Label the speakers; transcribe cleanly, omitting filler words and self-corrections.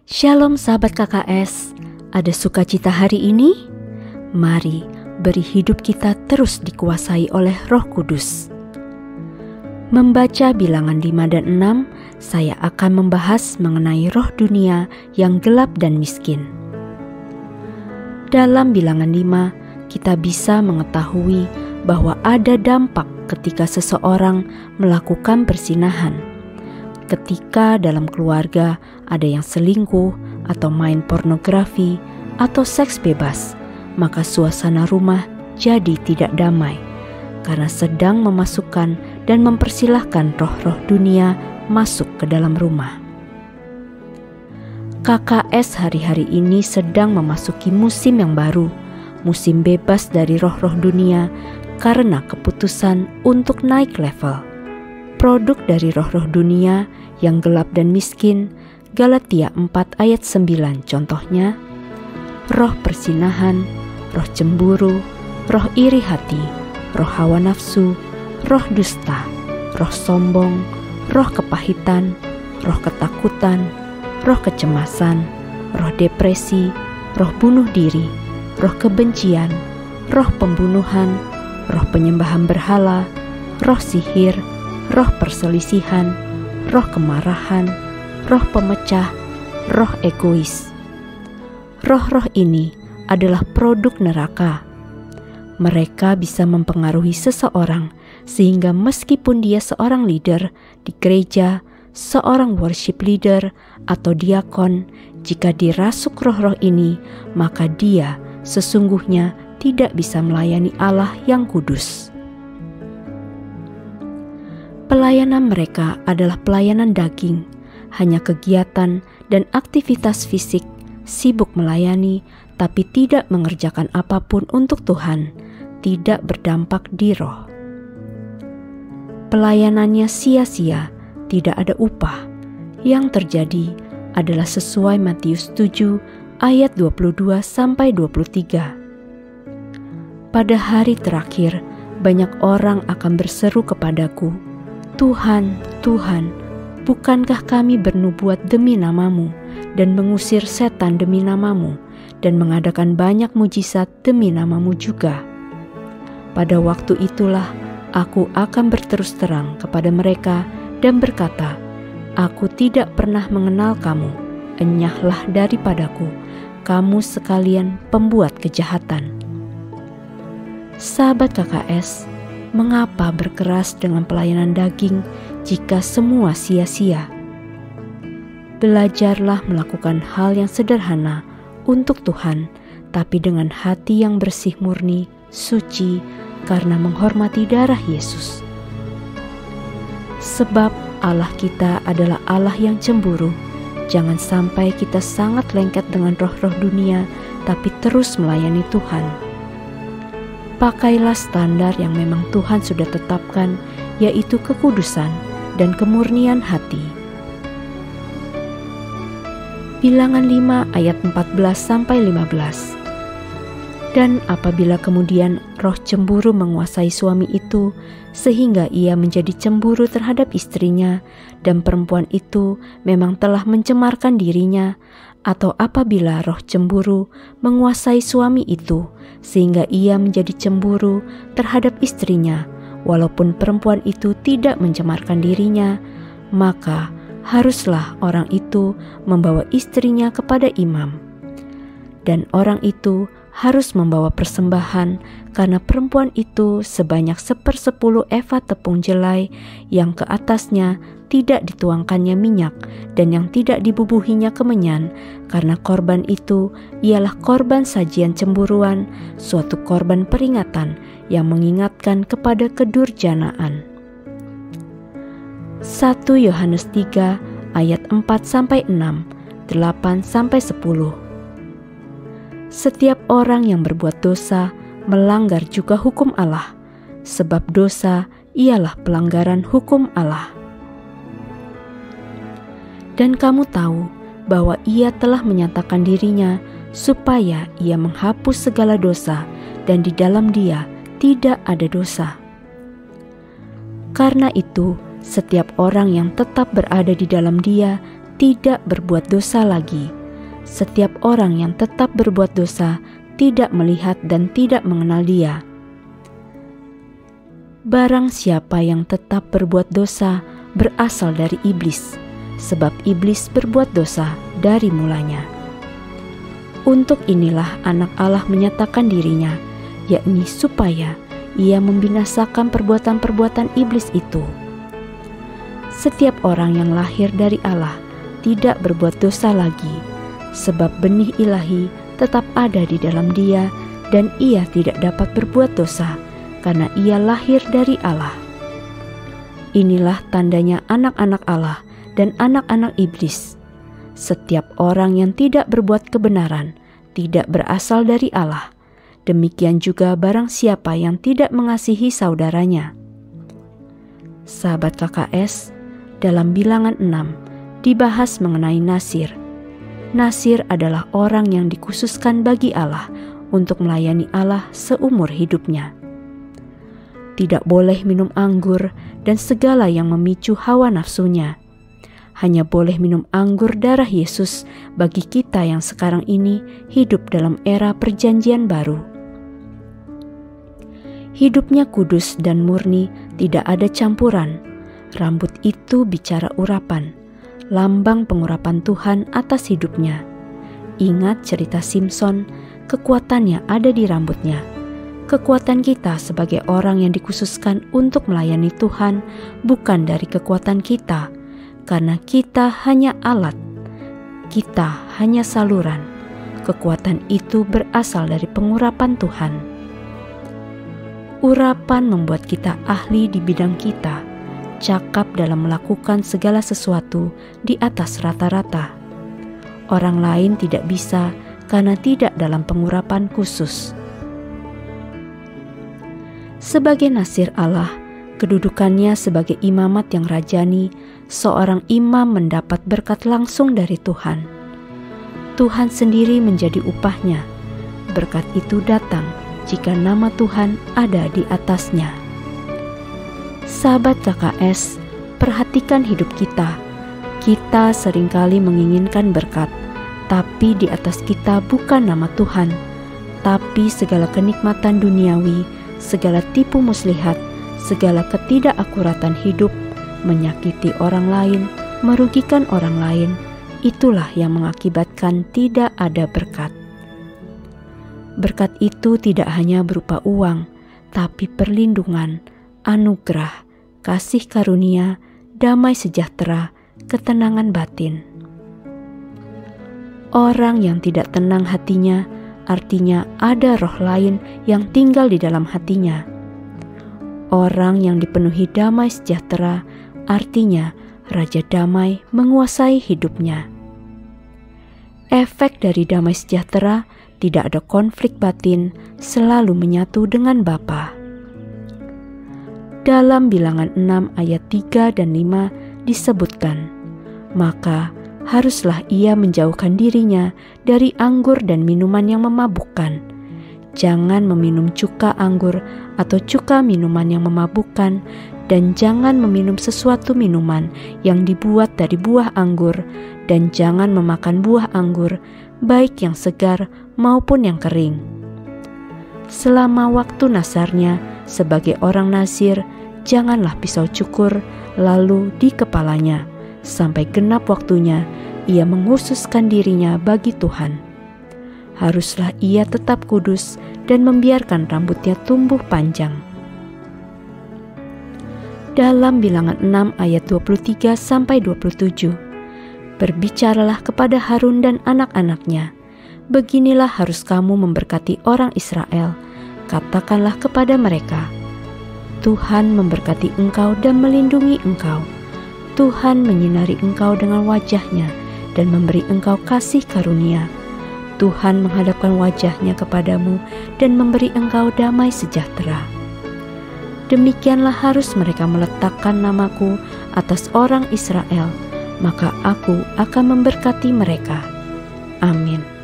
Speaker 1: Shalom sahabat KKS, ada sukacita hari ini? Mari beri hidup kita terus dikuasai oleh Roh Kudus. Membaca bilangan 5 dan 6, saya akan membahas mengenai roh dunia yang gelap dan miskin. Dalam bilangan 5, kita bisa mengetahui bahwa ada dampak ketika seseorang melakukan perzinahan. Ketika dalam keluarga ada yang selingkuh atau main pornografi atau seks bebas, maka suasana rumah jadi tidak damai karena sedang memasukkan dan mempersilahkan roh-roh dunia masuk ke dalam rumah. KKS hari-hari ini sedang memasuki musim yang baru, musim bebas dari roh-roh dunia karena keputusan untuk naik level. Produk dari roh-roh dunia yang gelap dan miskin, Galatia 4 ayat 9 contohnya, roh persinahan, roh cemburu, roh iri hati, roh hawa nafsu, roh dusta, roh sombong, roh kepahitan, roh ketakutan, roh kecemasan, roh depresi, roh bunuh diri, roh kebencian, roh pembunuhan, roh penyembahan berhala, roh sihir, roh perselisihan, roh kemarahan, roh pemecah, roh egois. Roh-roh ini adalah produk neraka. Mereka bisa mempengaruhi seseorang sehingga meskipun dia seorang leader di gereja, seorang worship leader atau diakon, jika dirasuk roh-roh ini, maka dia sesungguhnya tidak bisa melayani Allah yang kudus. Pelayanan mereka adalah pelayanan daging, hanya kegiatan dan aktivitas fisik, sibuk melayani, tapi tidak mengerjakan apapun untuk Tuhan, tidak berdampak di roh. Pelayanannya sia-sia, tidak ada upah. Yang terjadi adalah sesuai Matius 7 ayat 22-23. Pada hari terakhir, banyak orang akan berseru kepadaku, Tuhan, Tuhan, bukankah kami bernubuat demi nama-Mu dan mengusir setan demi nama-Mu dan mengadakan banyak mujizat demi nama-Mu juga? Pada waktu itulah aku akan berterus terang kepada mereka dan berkata, Aku tidak pernah mengenal kamu, enyahlah daripadaku, kamu sekalian pembuat kejahatan. Sahabat KKS, mengapa berkeras dengan pelayanan daging jika semua sia-sia? Belajarlah melakukan hal yang sederhana untuk Tuhan, tapi dengan hati yang bersih murni, suci, karena menghormati darah Yesus. Sebab Allah kita adalah Allah yang cemburu. Jangan sampai kita sangat lengket dengan roh-roh dunia, tapi terus melayani Tuhan. Pakailah standar yang memang Tuhan sudah tetapkan, yaitu kekudusan dan kemurnian hati. Bilangan 5 ayat 14-15. Dan apabila kemudian roh cemburu menguasai suami itu, sehingga ia menjadi cemburu terhadap istrinya, dan perempuan itu memang telah mencemarkan dirinya, atau apabila roh cemburu menguasai suami itu, sehingga ia menjadi cemburu terhadap istrinya, walaupun perempuan itu tidak mencemarkan dirinya, maka haruslah orang itu membawa istrinya kepada imam. Dan orang itu harus membawa persembahan karena perempuan itu sebanyak 1/10 eva tepung jelai yang ke atasnya tidak dituangkannya minyak dan yang tidak dibubuhinya kemenyan, karena korban itu ialah korban sajian cemburuan, suatu korban peringatan yang mengingatkan kepada kedurjanaan. 1 Yohanes 3 ayat 4-6, 8-10. Setiap orang yang berbuat dosa melanggar juga hukum Allah, sebab dosa ialah pelanggaran hukum Allah. Dan kamu tahu bahwa Ia telah menyatakan dirinya supaya Ia menghapus segala dosa, dan di dalam Dia tidak ada dosa. Karena itu, setiap orang yang tetap berada di dalam Dia tidak berbuat dosa lagi. Setiap orang yang tetap berbuat dosa tidak melihat dan tidak mengenal Dia. Barang siapa yang tetap berbuat dosa berasal dari iblis, sebab iblis berbuat dosa dari mulanya. Untuk inilah anak Allah menyatakan dirinya, yakni supaya Ia membinasakan perbuatan-perbuatan iblis itu. Setiap orang yang lahir dari Allah tidak berbuat dosa lagi, sebab benih ilahi tetap ada di dalam dia dan ia tidak dapat berbuat dosa karena ia lahir dari Allah. Inilah tandanya anak-anak Allah dan anak-anak iblis. Setiap orang yang tidak berbuat kebenaran tidak berasal dari Allah. Demikian juga barang siapa yang tidak mengasihi saudaranya. Sahabat KKS, dalam Bilangan 6 dibahas mengenai Nasir. Nasir adalah orang yang dikhususkan bagi Allah untuk melayani Allah seumur hidupnya. Tidak boleh minum anggur dan segala yang memicu hawa nafsunya. Hanya boleh minum anggur darah Yesus bagi kita yang sekarang ini hidup dalam era perjanjian baru. Hidupnya kudus dan murni, tidak ada campuran. Rambut itu bicara urapan, lambang pengurapan Tuhan atas hidupnya. Ingat cerita Simson, kekuatannya ada di rambutnya. Kekuatan kita sebagai orang yang dikhususkan untuk melayani Tuhan bukan dari kekuatan kita, karena kita hanya alat, kita hanya saluran. Kekuatan itu berasal dari pengurapan Tuhan. Urapan membuat kita ahli di bidang kita, cakap dalam melakukan segala sesuatu di atas rata-rata. Orang lain tidak bisa karena tidak dalam pengurapan khusus. Sebagai Nasir Allah, kedudukannya sebagai imamat yang rajani, seorang imam mendapat berkat langsung dari Tuhan. Tuhan sendiri menjadi upahnya. Berkat itu datang jika nama Tuhan ada di atasnya. Sahabat KKS, perhatikan hidup kita. Kita seringkali menginginkan berkat, tapi di atas kita bukan nama Tuhan, tapi segala kenikmatan duniawi, segala tipu muslihat, segala ketidakakuratan hidup, menyakiti orang lain, merugikan orang lain, itulah yang mengakibatkan tidak ada berkat. Berkat itu tidak hanya berupa uang, tapi perlindungan, anugerah, kasih karunia, damai sejahtera, ketenangan batin. Orang yang tidak tenang hatinya, artinya ada roh lain yang tinggal di dalam hatinya. Orang yang dipenuhi damai sejahtera, artinya Raja Damai menguasai hidupnya. Efek dari damai sejahtera, tidak ada konflik batin, selalu menyatu dengan Bapa. Dalam Bilangan 6 ayat 3 dan 5 disebutkan, maka haruslah ia menjauhkan dirinya dari anggur dan minuman yang memabukkan. Jangan meminum cuka anggur atau cuka minuman yang memabukkan, dan jangan meminum sesuatu minuman yang dibuat dari buah anggur, dan jangan memakan buah anggur, baik yang segar maupun yang kering. Selama waktu nasarnya sebagai orang Nasir, janganlah pisau cukur lalu di kepalanya, sampai genap waktunya ia menghususkan dirinya bagi Tuhan. Haruslah ia tetap kudus dan membiarkan rambutnya tumbuh panjang. Dalam Bilangan 6 ayat 23-27, berbicaralah kepada Harun dan anak-anaknya, beginilah harus kamu memberkati orang Israel, katakanlah kepada mereka, Tuhan memberkati engkau dan melindungi engkau. Tuhan menyinari engkau dengan wajah-Nya dan memberi engkau kasih karunia. Tuhan menghadapkan wajah-Nya kepadamu dan memberi engkau damai sejahtera. Demikianlah harus mereka meletakkan namaku atas orang Israel, maka aku akan memberkati mereka. Amin.